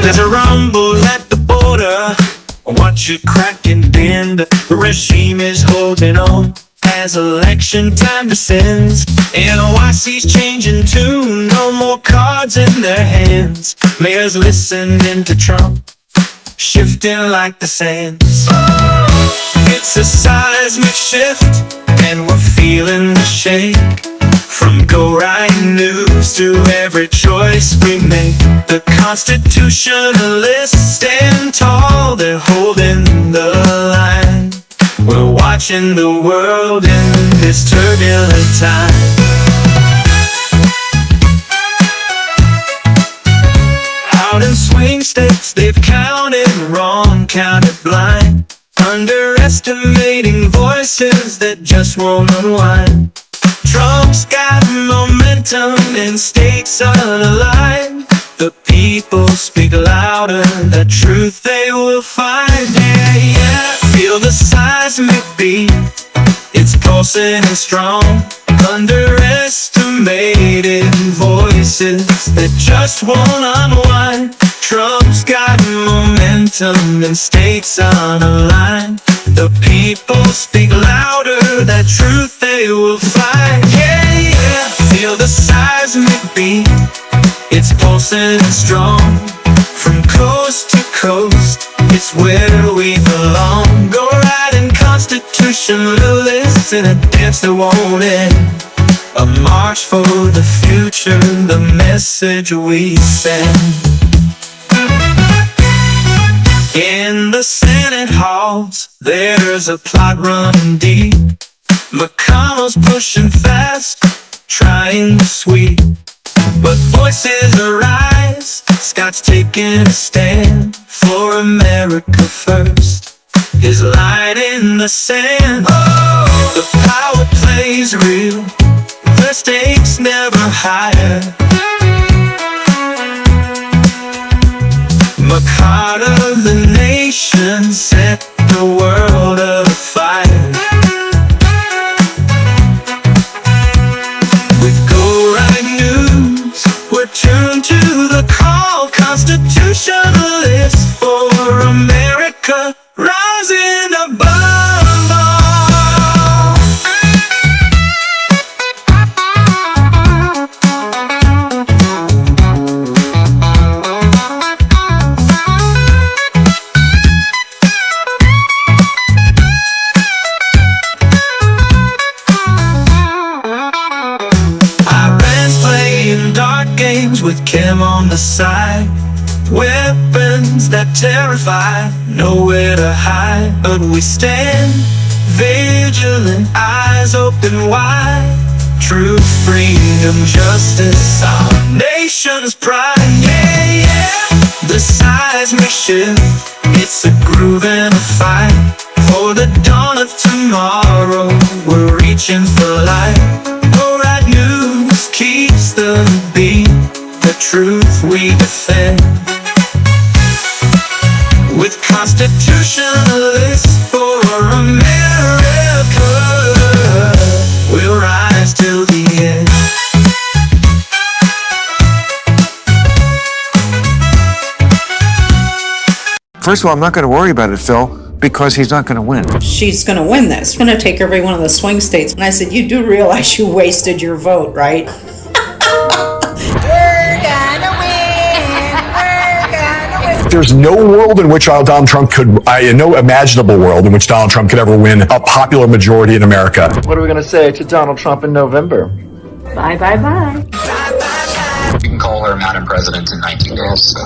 There's a rumble at the border. Watch it crack and bend. The regime is holding on as election time descends. NYC's changing tune. No more cards in their hands. Mayors listening to Trump, shifting like the sands. It's a seismic shift, and we're feeling the shake. From Go Right News to every choice we make. The constitutionalists stand tall, they're holding the line. We're watching the world in this turbulent time. Out in swing states, they've counted wrong, counted blind, underestimating voices that just won't unwind. Trump's got momentum in states unaligned. The people speak louder, the truth they will find. Yeah, yeah, feel the seismic beat, it's pulsing and strong. Underestimated voices that just won't unwind. Trump's got momentum in states unaligned. The people speak louder, that truth they will find. Yeah, yeah, feel the seismic beat, it's pulsing and strong. From coast to coast, it's where we belong. Go right and constitutionalists in a dance that won't end. A march for the future, the message we send. In the Senate halls, there's a plot running deep. McConnell's pushing fast, trying to sweep. But voices arise, Scott's taking a stand for America first. His light in the sand. Oh, the power plays real, the stakes never higher. McCarter, the nation, set the world afire. With Go Right News, we're tuned to the call. Constitutionalists for America, rising above all. With Kim on the side, weapons that terrify, nowhere to hide. But we stand vigilant, eyes open wide. Truth, freedom, justice, our nation's pride. Yeah, yeah, the seismic shift, it's a groove and a fight. For the dawn of tomorrow, we're reaching for light. Go Right News keeps the beat, the truth we defend. With constitutionalists for America, we'll rise till the end. First of all, I'm not going to worry about it, Phil, because he's not going to win. She's going to win this. She's going to take every one of the swing states. And I said, you do realize you wasted your vote, right? There's no world in which Donald Trump could, no imaginable world in which Donald Trump could ever win a popular majority in America. What are we going to say to Donald Trump in November? Bye, bye, bye. You can call her Madam President in 19 days. So.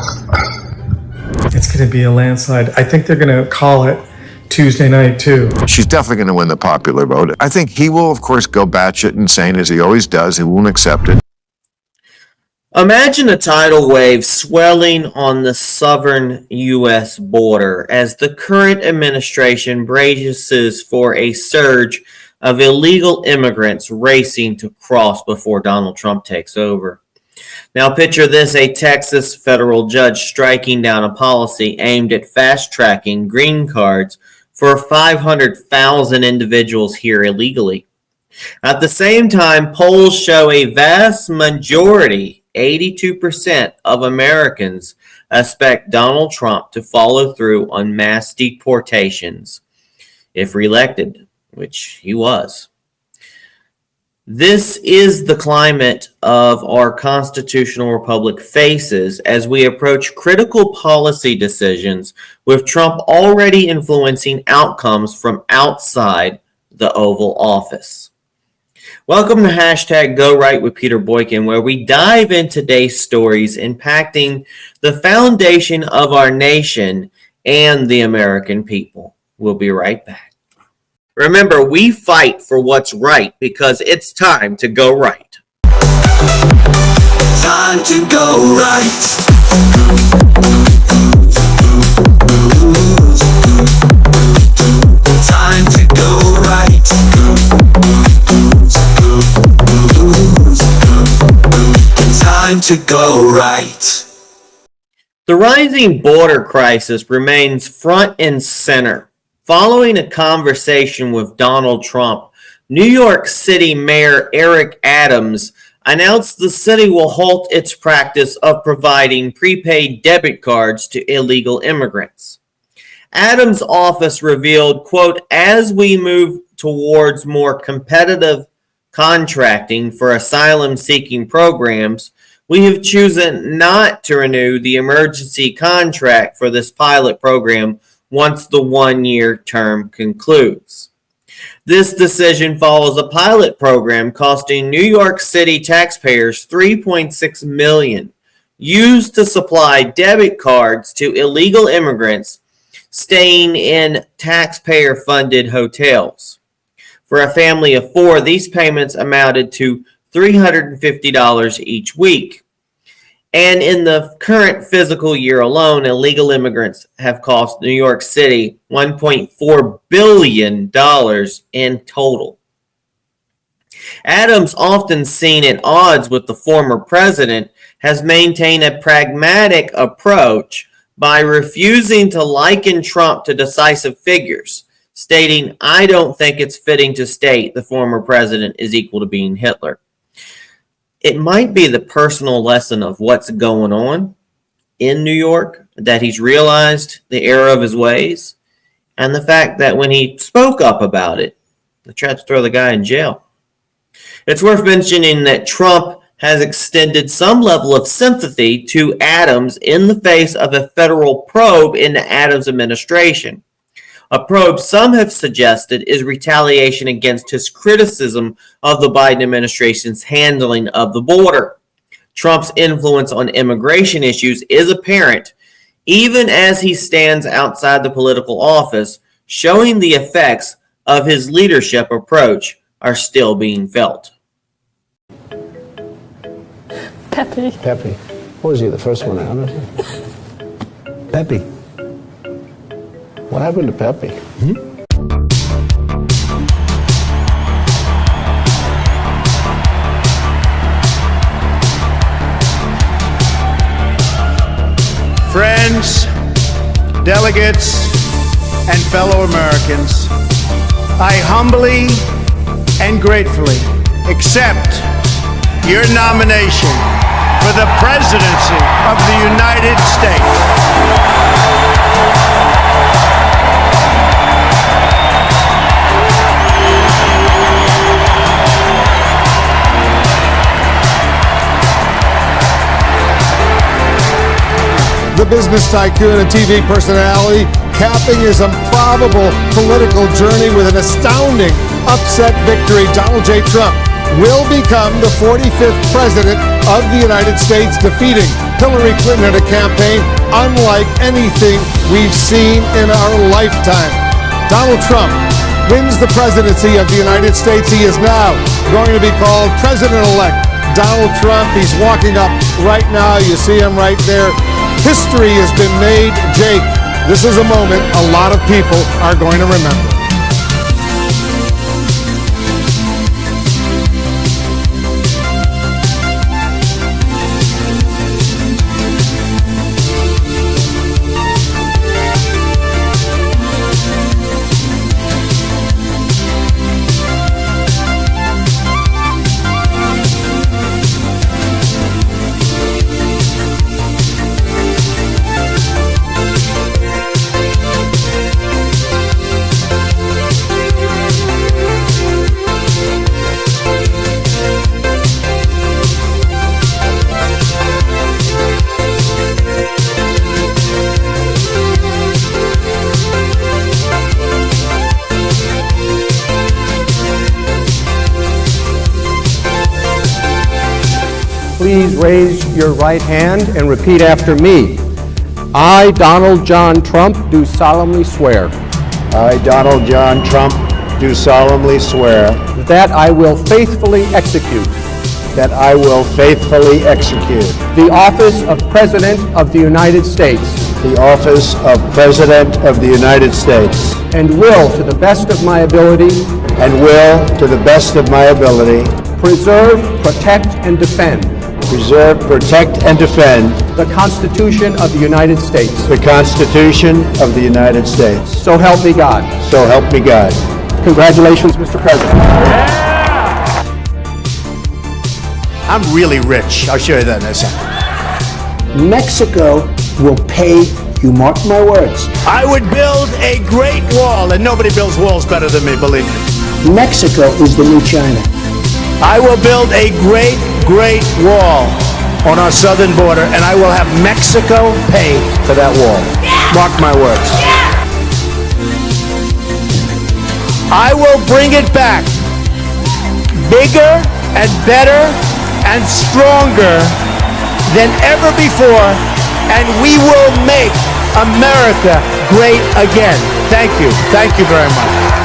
It's going to be a landslide. I think they're going to call it Tuesday night, too. She's definitely going to win the popular vote. I think he will, of course, go batshit insane, as he always does. He won't accept it. Imagine a tidal wave swelling on the southern U.S. border as the current administration braces for a surge of illegal immigrants racing to cross before Donald Trump takes over. Now picture this, a Texas federal judge striking down a policy aimed at fast-tracking green cards for 500,000 individuals here illegally. At the same time, polls show a vast majority 82% of Americans expect Donald Trump to follow through on mass deportations if reelected, which he was. This is the climate of our constitutional republic faces as we approach critical policy decisions with Trump already influencing outcomes from outside the Oval Office. Welcome to hashtag Go Right with Peter Boykin, where we dive into today's stories impacting the foundation of our nation and the American people. We'll be right back. Remember, we fight for what's right because it's time to go right. Time to go right. Time to go right. Time to go right. The rising border crisis remains front and center. Following a conversation with Donald Trump, New York City Mayor Eric Adams announced the city will halt its practice of providing prepaid debit cards to illegal immigrants. Adams' office revealed, quote, as we move towards more competitive contracting for asylum-seeking programs, we have chosen not to renew the emergency contract for this pilot program once the one-year term concludes. This decision follows a pilot program costing New York City taxpayers $3.6 million, used to supply debit cards to illegal immigrants staying in taxpayer-funded hotels. For a family of four, these payments amounted to $350 each week. And in the current fiscal year alone, illegal immigrants have cost New York City $1.4 billion in total. Adams, often seen at odds with the former president, has maintained a pragmatic approach by refusing to liken Trump to decisive figures, stating, I don't think it's fitting to state the former president is equal to being Hitler. It might be the personal lesson of what's going on in New York, that he's realized the error of his ways, and the fact that when he spoke up about it, they tried to throw the guy in jail. It's worth mentioning that Trump has extended some level of sympathy to Adams in the face of a federal probe into Adams' administration. A probe some have suggested is retaliation against his criticism of the Biden administration's handling of the border. Trump's influence on immigration issues is apparent, even as he stands outside the political office, showing the effects of his leadership approach are still being felt. Pepe. Pepe. What was he, the first one out? Pepe. What happened to Pepe? Friends, delegates, and fellow Americans, I humbly and gratefully accept your nomination for the presidency of the United States. The business tycoon and TV personality capping his improbable political journey with an astounding upset victory. Donald J. Trump will become the 45th president of the United States, defeating Hillary Clinton in a campaign unlike anything we've seen in our lifetime. Donald Trump wins the presidency of the United States. He is now going to be called President-elect Donald Trump. He's walking up right now. You see him right there. History has been made. Jake, this is a moment a lot of people are going to remember. please raise your right hand and repeat after me. I, Donald John Trump, do solemnly swear. I, Donald John Trump, do solemnly swear That I will faithfully execute that I will faithfully execute the office of President of the United States the office of President of the United States and will, to the best of my ability, preserve, protect, and defend the Constitution of the United States. So help me God. So help me God. Congratulations, Mr. President. I'm really rich. I'll show you that in a second. Mexico will pay, you mark my words. I would build a great wall, and nobody builds walls better than me, believe me. Mexico is the new China. I will build a great, great wall on our southern border, and I will have Mexico pay for that wall. Mark my words. I will bring it back bigger and better and stronger than ever before, and we will make America great again. Thank you. Thank you very much.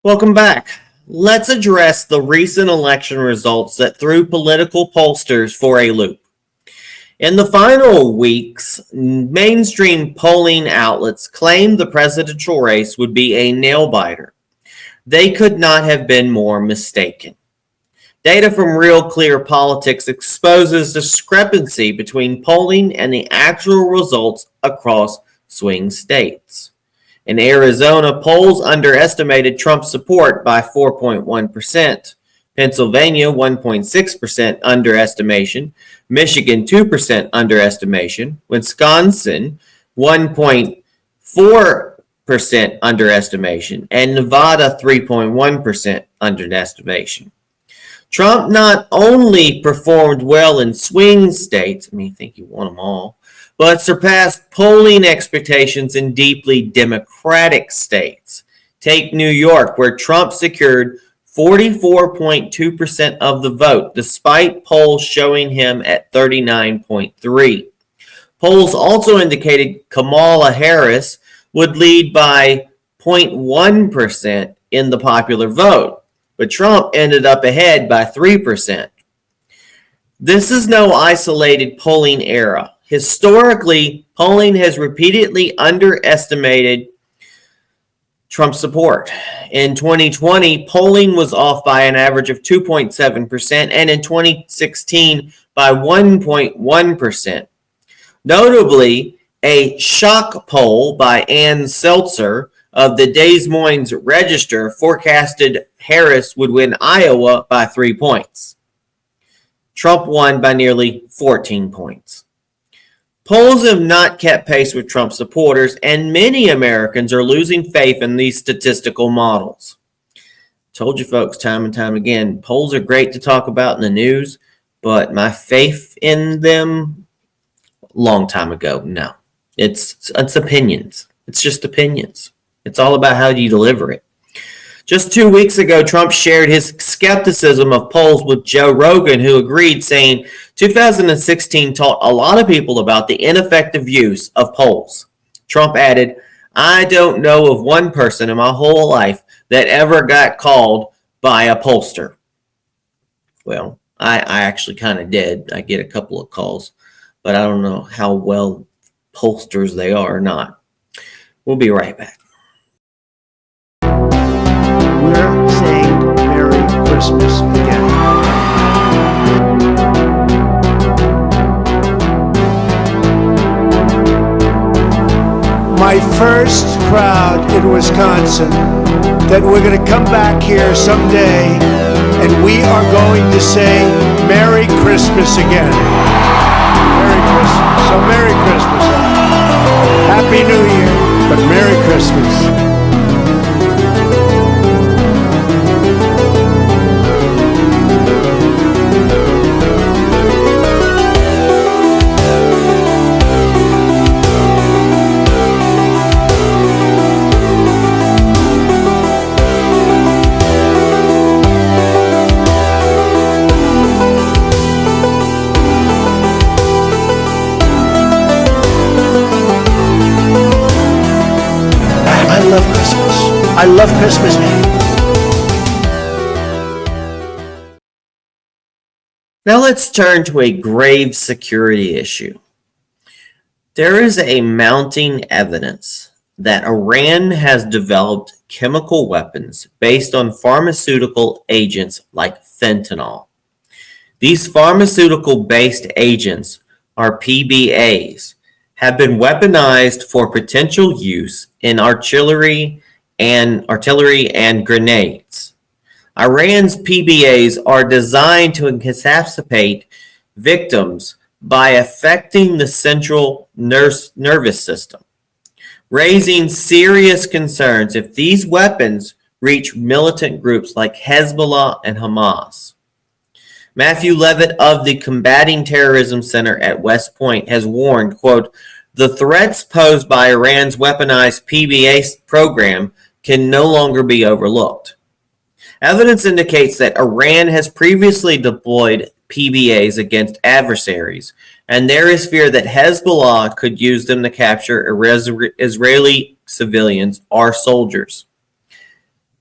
Welcome back. Let's address the recent election results that threw political pollsters for a loop. In the final weeks, mainstream polling outlets claimed the presidential race would be a nail-biter. They could not have been more mistaken. Data from Real Clear Politics exposes discrepancy between polling and the actual results across swing states. In Arizona, polls underestimated Trump's support by 4.1%. Pennsylvania, 1.6% underestimation. Michigan, 2% underestimation. Wisconsin, 1.4% underestimation. And Nevada, 3.1% underestimation. Trump not only performed well in swing states, I think he won them all, but surpassed polling expectations in deeply Democratic states. Take New York, where Trump secured 44.2% of the vote, despite polls showing him at 39.3%. Polls also indicated Kamala Harris would lead by 0.1% in the popular vote, but Trump ended up ahead by 3%. This is no isolated polling era. Historically, polling has repeatedly underestimated Trump's support. In 2020, polling was off by an average of 2.7%, and in 2016 by 1.1%. Notably, a shock poll by Ann Seltzer of the Des Moines Register forecasted Harris would win Iowa by 3 points. Trump won by nearly 14 points. Polls have not kept pace with Trump supporters, and many Americans are losing faith in these statistical models. Told you folks time and time again, polls are great to talk about in the news, but my faith in them, long time ago, no. It's opinions. It's just opinions. It's all about how you deliver it. Just 2 weeks ago, Trump shared his skepticism of polls with Joe Rogan, who agreed, saying 2016 taught a lot of people about the ineffective use of polls. Trump added, "I don't know of one person in my whole life that ever got called by a pollster." Well, I actually kind of did. I get a couple of calls, but I don't know how well pollsters they are or not. We'll be right back. We're saying Merry Christmas again. My first crowd in Wisconsin, that we're going to come back here someday and we are going to say Merry Christmas again. Merry Christmas. So Merry Christmas. Happy New Year. But I love Christmas. Now let's turn to a grave security issue. There is a mounting evidence that Iran has developed chemical weapons based on pharmaceutical agents like fentanyl. These pharmaceutical-based agents, or PBAs, have been weaponized for potential use in artillery and grenades. Iran's PBAs are designed to incapacitate victims by affecting the central nervous system, raising serious concerns if these weapons reach militant groups like Hezbollah and Hamas. Matthew Levitt of the Combating Terrorism Center at West Point has warned, quote, "The threats posed by Iran's weaponized PBA program can no longer be overlooked." Evidence indicates that Iran has previously deployed PBAs against adversaries, and there is fear that Hezbollah could use them to capture Israeli civilians or soldiers.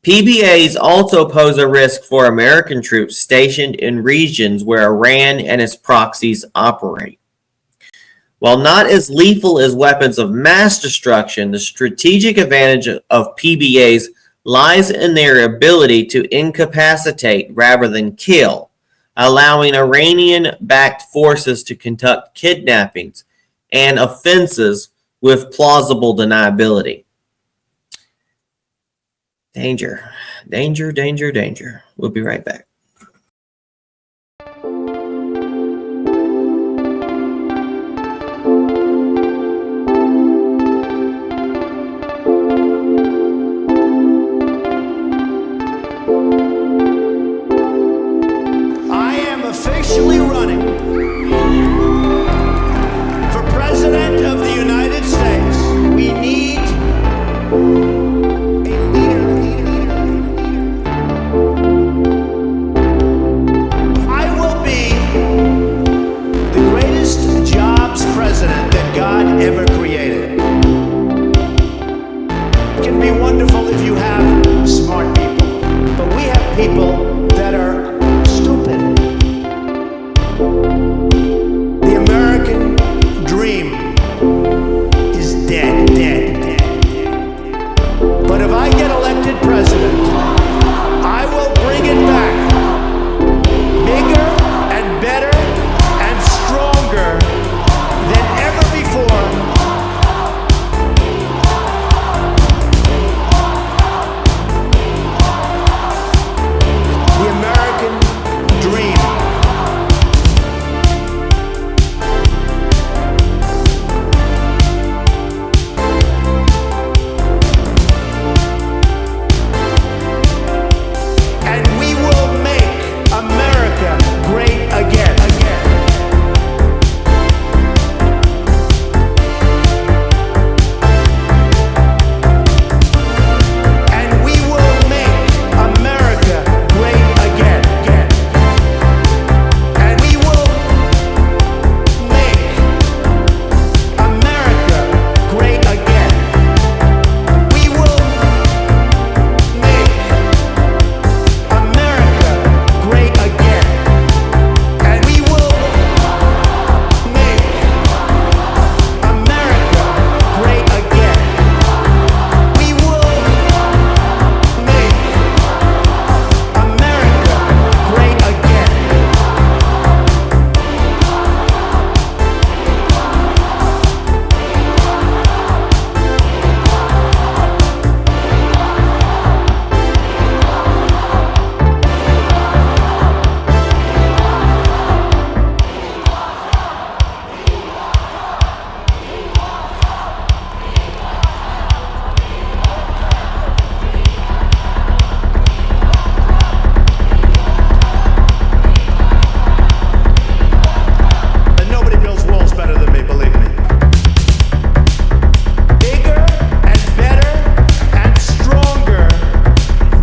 PBAs also pose a risk for American troops stationed in regions where Iran and its proxies operate. While not as lethal as weapons of mass destruction, the strategic advantage of PBAs lies in their ability to incapacitate rather than kill, allowing Iranian-backed forces to conduct kidnappings and offenses with plausible deniability. Danger, danger, danger, danger. We'll be right back. I am officially running for President of the United States. We need a leader. I will be the greatest jobs president that God ever created. It can be wonderful if you have smart people, but we have people that are stupid. The American dream is dead, dead, dead, dead. But if I get elected president, I will bring it back bigger and better and stronger than ever before. The American dream. And we will make America great again. And we will make America great again. And we will make America great again. We will make America great again. And we will make America great again. We will make America great again. And nobody builds walls better than me, believe me. Bigger and better and stronger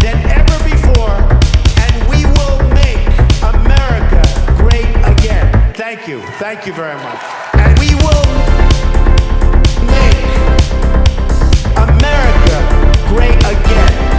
than ever before, and we will make America great again. Thank you. Thank you very much. And we will make America great again.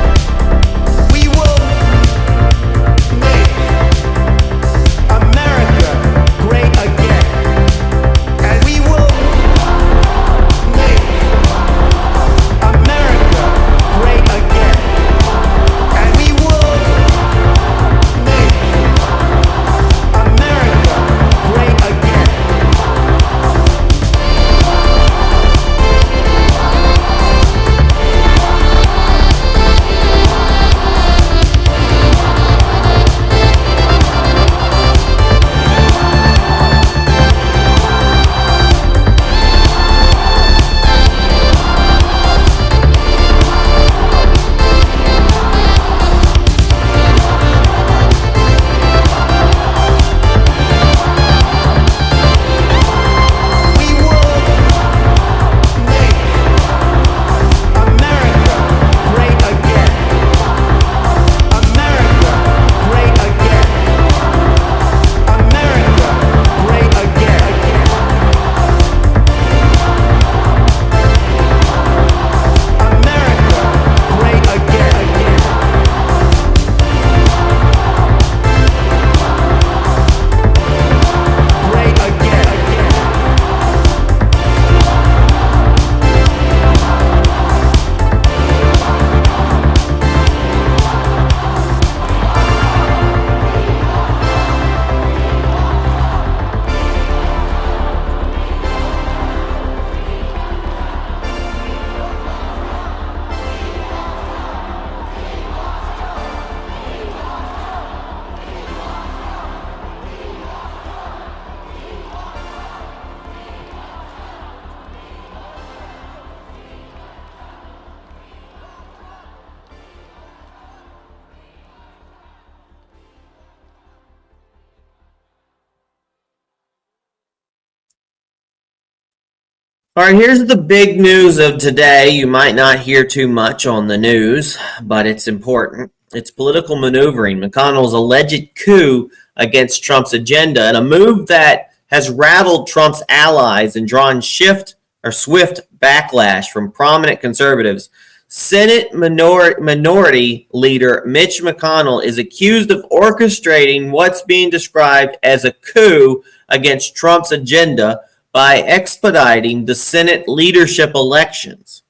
All right, here's the big news of today. You might not hear too much on the news, but it's important. It's political maneuvering. McConnell's alleged coup against Trump's agenda, and a move that has rattled Trump's allies and drawn swift backlash from prominent conservatives. Senate Minority Leader Mitch McConnell is accused of orchestrating what's being described as a coup against Trump's agenda by expediting the Senate leadership elections.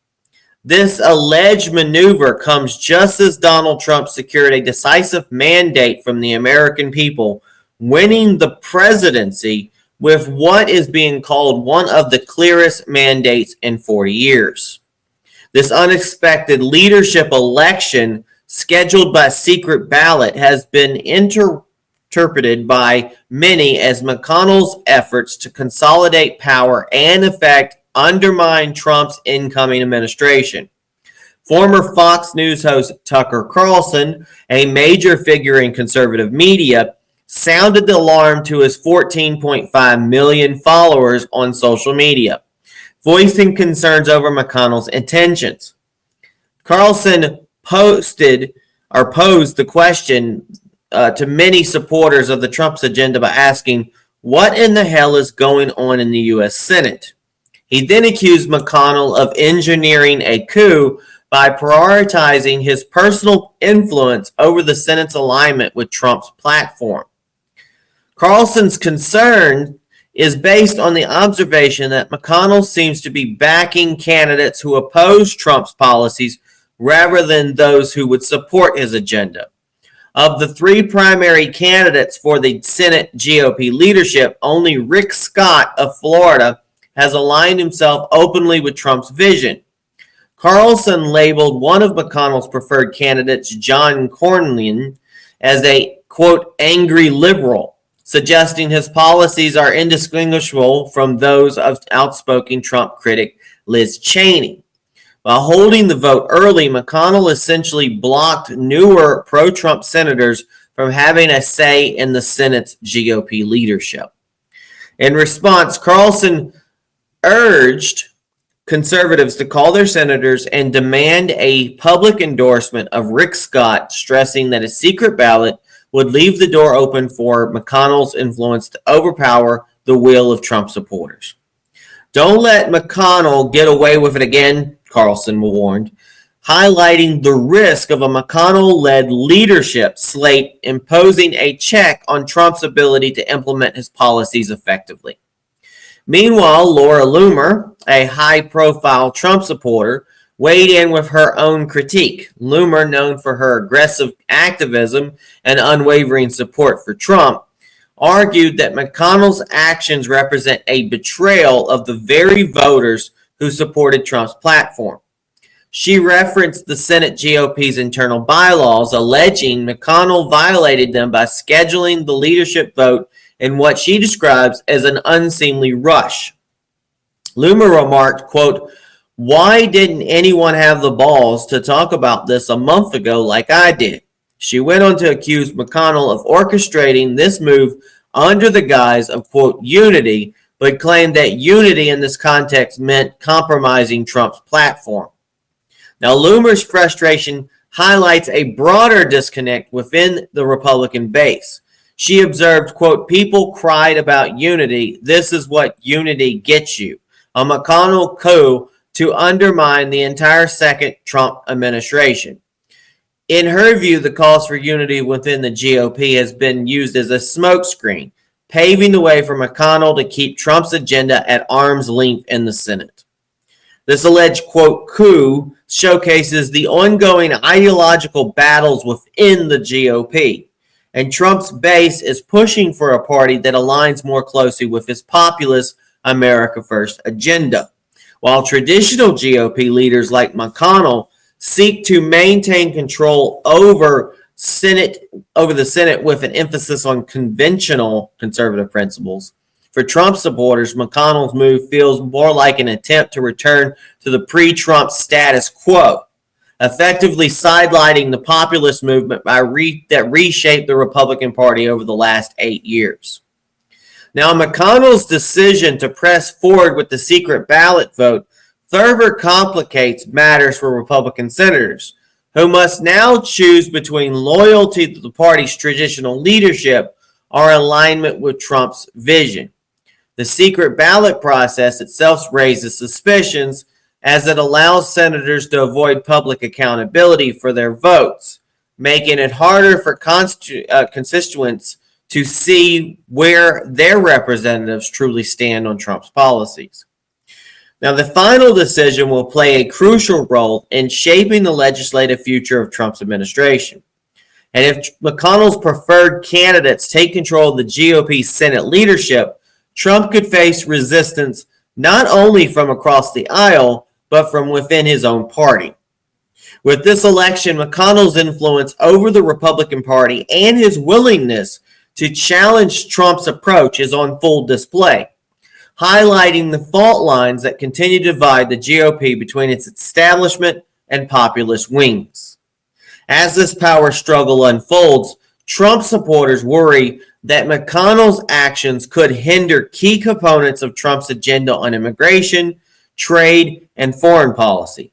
This alleged maneuver comes just as Donald Trump secured a decisive mandate from the American people, winning the presidency with what is being called one of the clearest mandates in 40 years. This unexpected leadership election, scheduled by secret ballot, has been interpreted by many as McConnell's efforts to consolidate power and, in fact, undermine Trump's incoming administration. Former Fox News host Tucker Carlson, a major figure in conservative media, sounded the alarm to his 14.5 million followers on social media, voicing concerns over McConnell's intentions. Carlson posed the question to many supporters of the Trump's agenda by asking, "What in the hell is going on in the U.S. Senate?" He then accused McConnell of engineering a coup by prioritizing his personal influence over the Senate's alignment with Trump's platform. Carlson's concern is based on the observation that McConnell seems to be backing candidates who oppose Trump's policies rather than those who would support his agenda. Of the three primary candidates for the Senate GOP leadership, only Rick Scott of Florida has aligned himself openly with Trump's vision. Carlson labeled one of McConnell's preferred candidates, John Cornyn, as a, quote, angry liberal, suggesting his policies are indistinguishable from those of outspoken Trump critic Liz Cheney. While holding the vote early, McConnell essentially blocked newer pro-Trump senators from having a say in the Senate's GOP leadership. In response, Carlson urged conservatives to call their senators and demand a public endorsement of Rick Scott, stressing that a secret ballot would leave the door open for McConnell's influence to overpower the will of Trump supporters. Don't let McConnell get away with it again, Carlson warned, highlighting the risk of a McConnell-led leadership slate imposing a check on Trump's ability to implement his policies effectively. Meanwhile, Laura Loomer, a high-profile Trump supporter, weighed in with her own critique. Loomer, known for her aggressive activism and unwavering support for Trump, argued that McConnell's actions represent a betrayal of the very voters who supported Trump's platform. She referenced the Senate GOP's internal bylaws, alleging McConnell violated them by scheduling the leadership vote in what she describes as an unseemly rush. Loomer remarked, quote, "Why didn't anyone have the balls to talk about this a month ago like I did?" She went on to accuse McConnell of orchestrating this move under the guise of, quote, unity, but claimed that unity in this context meant compromising Trump's platform. Now, Loomer's frustration highlights a broader disconnect within the Republican base. She observed, quote, "People cried about unity. This is what unity gets you. A McConnell coup to undermine the entire second Trump administration." In her view, the calls for unity within the GOP has been used as a smokescreen, paving the way for McConnell to keep Trump's agenda at arm's length in the Senate. This alleged, quote, coup showcases the ongoing ideological battles within the GOP, and Trump's base is pushing for a party that aligns more closely with his populist America First agenda, while traditional GOP leaders like McConnell seek to maintain control over the Senate with an emphasis on conventional conservative principles. For Trump supporters, McConnell's move feels more like an attempt to return to the pre-Trump status quo, effectively sidelining the populist movement that reshaped the Republican Party over the last 8 years. Now, McConnell's decision to press forward with the secret ballot vote further complicates matters for Republican senators, who must now choose between loyalty to the party's traditional leadership or alignment with Trump's vision. The secret ballot process itself raises suspicions as it allows senators to avoid public accountability for their votes, making it harder for constituents to see where their representatives truly stand on Trump's policies. Now, the final decision will play a crucial role in shaping the legislative future of Trump's administration. And if McConnell's preferred candidates take control of the GOP Senate leadership, Trump could face resistance not only from across the aisle, but from within his own party. With this election, McConnell's influence over the Republican Party and his willingness to challenge Trump's approach is on full display, highlighting the fault lines that continue to divide the GOP between its establishment and populist wings. As this power struggle unfolds, Trump supporters worry that McConnell's actions could hinder key components of Trump's agenda on immigration, trade, and foreign policy,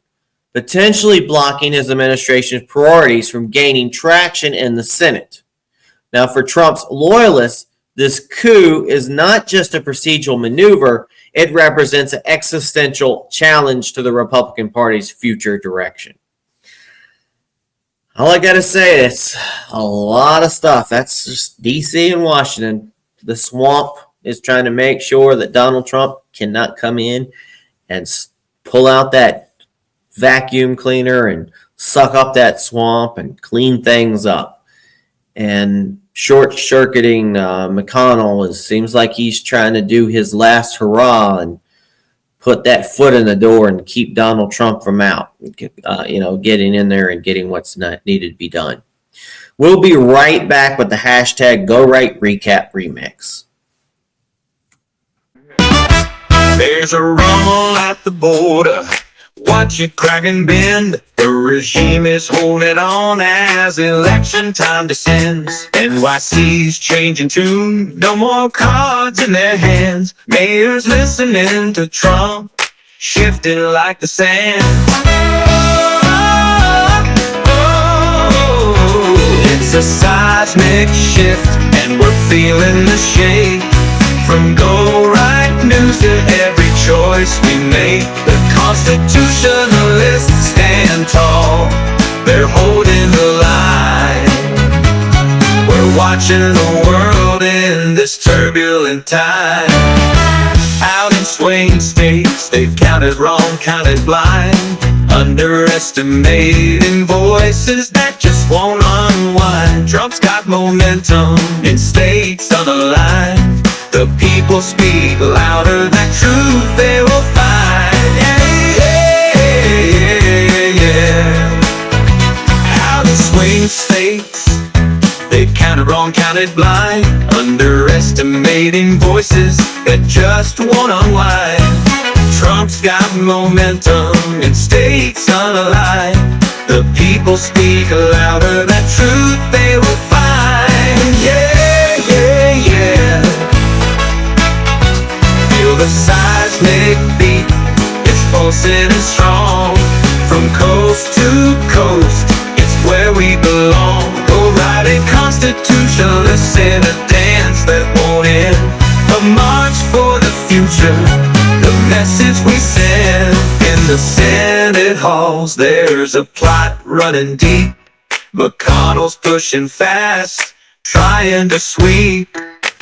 potentially blocking his administration's priorities from gaining traction in the Senate. Now, for Trump's loyalists, this coup is not just a procedural maneuver, it represents an existential challenge to the Republican Party's future direction. All I got to say is a lot of stuff. That's just D.C. and Washington. The swamp is trying to make sure that Donald Trump cannot come in and pull out that vacuum cleaner and suck up that swamp and clean things up. And short-circuiting McConnell seems like he's trying to do his last hurrah and put that foot in the door and keep Donald Trump from out, getting in there and getting what's needed to be done. We'll be right back with the hashtag GoRightRecap Remix. There's a rumble at the border. Watch it crack and bend. The regime is holding on as election time descends. NYC's changing tune. No more cards in their hands. Mayors listening to Trump, shifting like the sand. It's a seismic shift, and we're feeling the shake. From Go Right News to every choice we make, the constitutionalists stand tall. They're holding the line. We're watching the world in this turbulent time. Out in swing states, they've counted wrong, counted blind, underestimating voices that just won't unwind. Trump's got momentum in states on the line. The people speak louder, that truth they will find. Out in swing states, they've counted wrong, counted blind, underestimating voices that just won't unwind. Trump's got momentum in states unaligned. The people speak louder, that truth they will find. Feel the seismic beat, it's pulsing and strong. From coast to coast, it's where we belong. Go right in constitutionalists in a dance that won't end. A march for the future, the message we send. In the Senate halls, there's a plot running deep. McConnell's pushing fast, trying to sweep.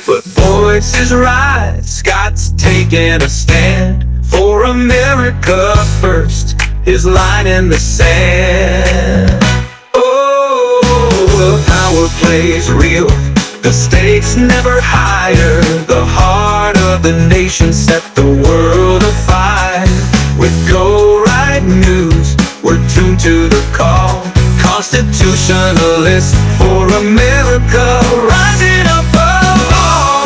But voices rise, Scott's taking a stand for America first, his line in the sand. Oh, the power plays real, the stakes never higher. The heart of the nation set the world afire. With Go Right News, we're tuned to the call. Constitutionalists for America, rising above all.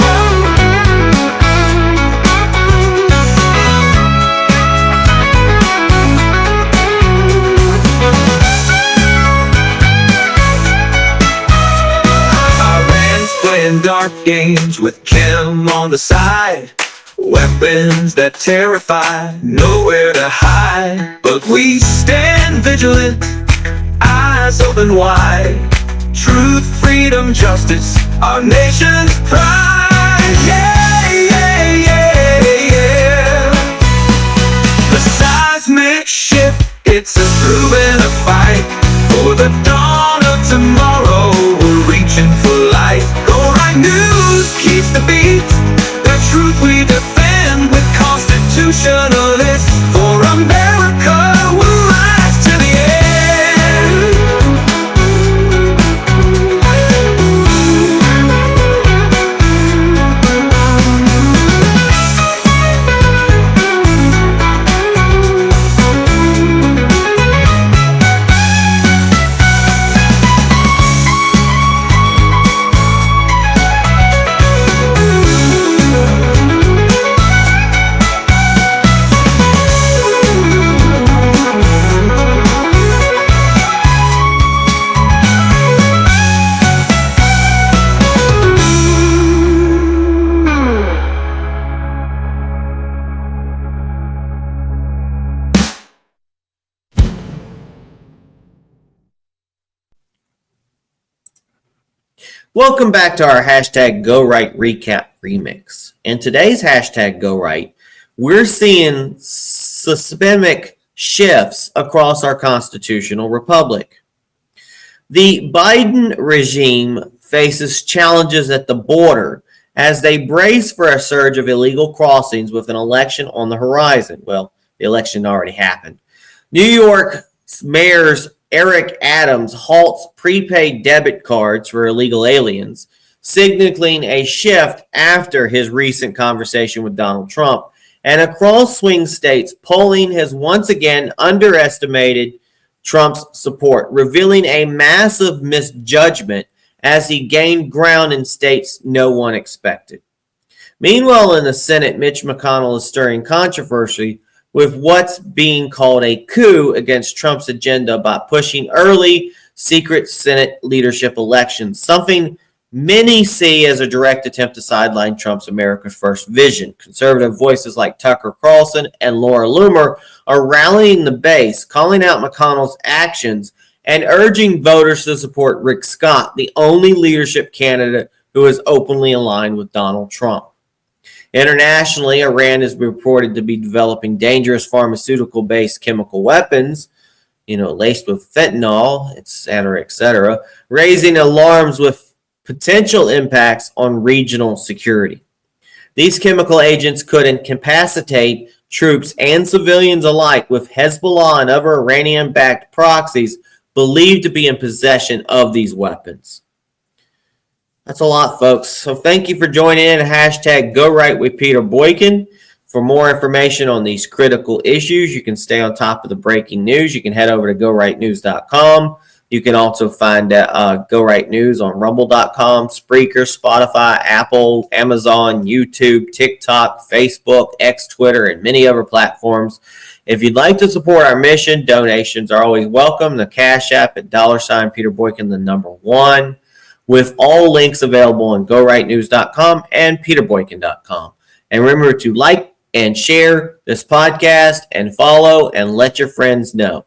Iran's playing playing dark games with Kim on the side. Weapons that terrify, nowhere to hide. But we stand vigilant, eyes open wide. Truth, freedom, justice, our nation's pride. Yeah, yeah, yeah, yeah. The seismic shift, it's a proven a fight. For the dawn of tomorrow, we're reaching for light. Go Right News keeps the beat. The truth we defend with constitutionalists. For America, we'll rise to the end. Welcome back to our hashtag Go Right Recap Remix. In today's hashtag Go Right, we're seeing systemic shifts across our constitutional republic. The Biden regime faces challenges at the border as they brace for a surge of illegal crossings with an election on the horizon. Well, the election already happened. New York Mayor's Eric Adams halts prepaid debit cards for illegal aliens, signaling a shift after his recent conversation with Donald Trump. And across swing states, polling has once again underestimated Trump's support, revealing a massive misjudgment as he gained ground in states no one expected. Meanwhile, in the Senate, Mitch McConnell is stirring controversy with what's being called a coup against Trump's agenda by pushing early secret Senate leadership elections, something many see as a direct attempt to sideline Trump's America First vision. Conservative voices like Tucker Carlson and Laura Loomer are rallying the base, calling out McConnell's actions, and urging voters to support Rick Scott, the only leadership candidate who is openly aligned with Donald Trump. Internationally, Iran is reported to be developing dangerous pharmaceutical-based chemical weapons, laced with fentanyl, etc., raising alarms with potential impacts on regional security. These chemical agents could incapacitate troops and civilians alike, with Hezbollah and other Iranian-backed proxies believed to be in possession of these weapons. That's a lot, folks. So thank you for joining in. Hashtag Go Right with Peter Boykin. For more information on these critical issues, you can stay on top of the breaking news. You can head over to GoRightNews.com. You can also find Go Right News on Rumble.com, Spreaker, Spotify, Apple, Amazon, YouTube, TikTok, Facebook, X, Twitter, and many other platforms. If you'd like to support our mission, donations are always welcome. The Cash App at $ Peter Boykin, the number 1. With all links available on GoRightNews.com and PeterBoykin.com. And remember to like and share this podcast and follow and let your friends know.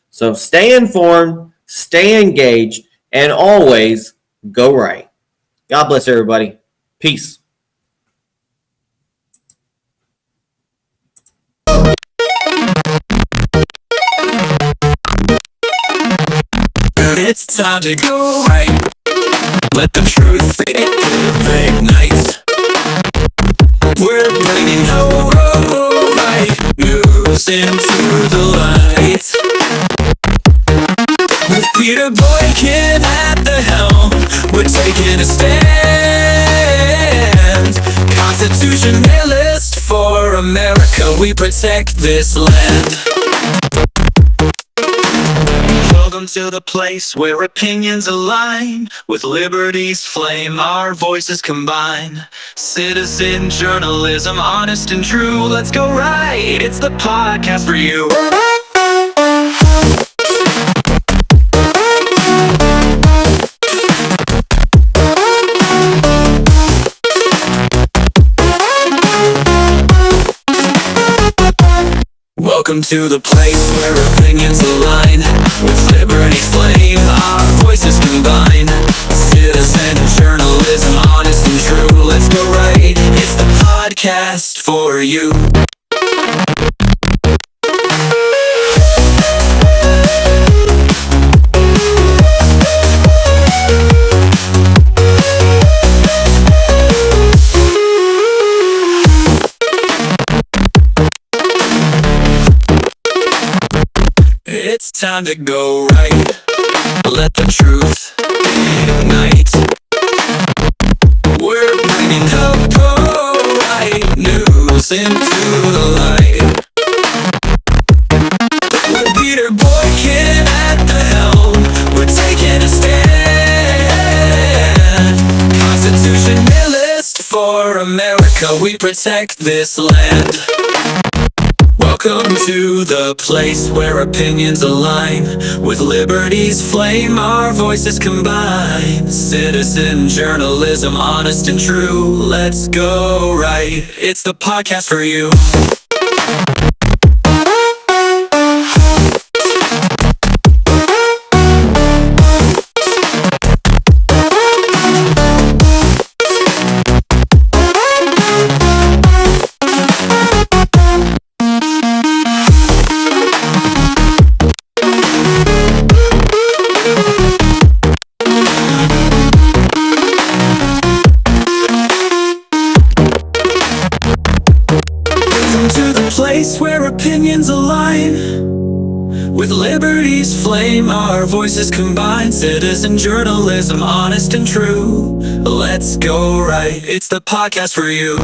So stay informed, stay engaged, and always go right. God bless everybody. Peace. It's time to go right. Let the truth ignite. We're bringing Go Right News into the light. With Peter Boykin at the helm, we're taking a stand. Constitutionalist for America, we protect this land. Welcome to the place where opinions align. With liberty's flame, our voices combine. Citizen journalism, honest and true. Let's go right, it's the podcast for you. Welcome to the place where opinions align. With liberty's flame, our voices combine. Citizen journalism, honest and true. Let's go right, it's the podcast for you. It's time to go right. Let the truth ignite. We're bringing the right news into the light. With Peter Boykin at the helm, we're taking a stand. Constitutionalist for America, we protect this land. Welcome to the place where opinions align. With liberty's flame, our voices combine. Citizen journalism, honest and true. Let's go right, it's the podcast for you. Place where opinions align. With liberty's flame, our voices combine. Citizen journalism, honest and true. Let's go right, it's the podcast for you.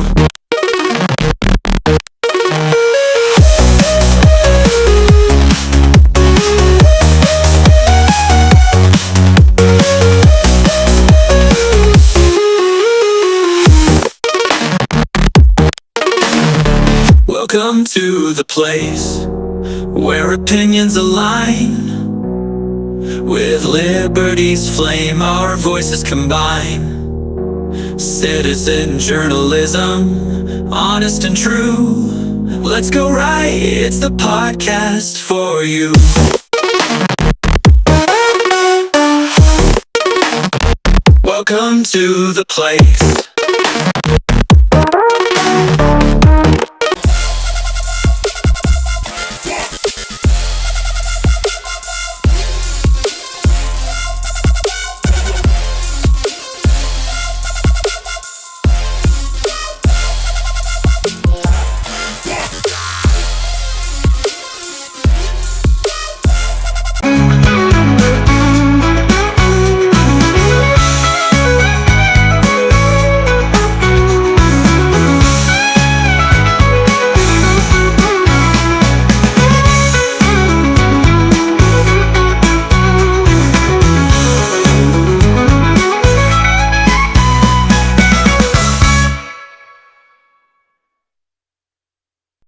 Welcome to the place where opinions align. With liberty's flame, our voices combine. Citizen journalism, honest and true. Let's go right, it's the podcast for you. Welcome to the place